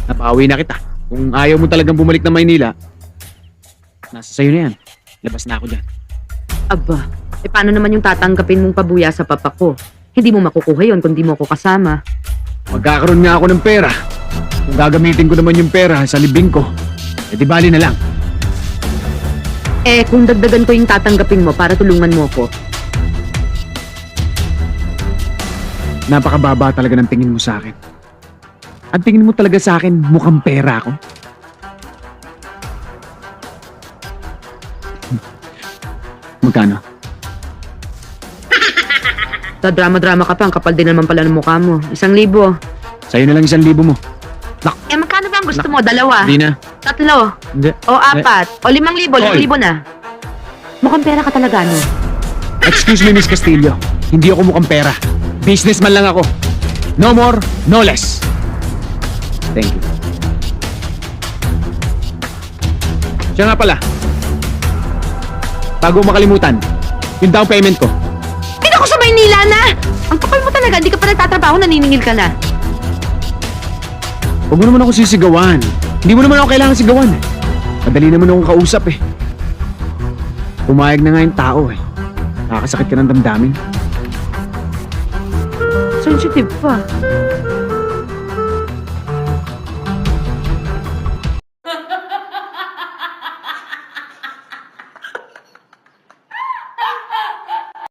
Napawi na kita. Kung ayaw mo talagang bumalik na Maynila, nasa sayo na yan. Labas na ako dyan. Aba, paano naman yung tatanggapin mong pabuya sa papa ko? Hindi mo makukuha yon kung di mo ako kasama. Magkakaroon nga ako ng pera. Kung gagamitin ko naman yung pera sa libing ko, di bali na lang. Kung dagdagan ko yung tatanggapin mo para tulungan mo ko, Napakababa talaga ng tingin mo sa akin. Ang tingin mo talaga sa akin, mukhang pera ako. Magkano? sa drama-drama ka pa, ang kapal din naman pala ng mukha mo. 1,000. Sa'yo na lang 1,000 mo. Magkano ba ang gusto mo? 2? Hindi na. 3? Hindi. O 4? O 5,000? Hoy! 5,000 na. Mukhang pera ka talaga, no? Excuse me, Miss Castillo. Hindi ako mukhang pera. Businessman lang ako. No more, no less. Thank you. Siya nga pala. Bago makalimutan, yung down payment ko. Hindi ako sa Maynila na! Ang kapal mo talaga, hindi ka pa nagtatrabaho, naniningil ka na. Huwag mo naman ako sisigawan. Hindi mo naman ako kailangan sigawan. Madali naman akong kausap eh. Pumayag na nga yung tao eh. Nakakasakit ka ng damdamin. Sensitive pa.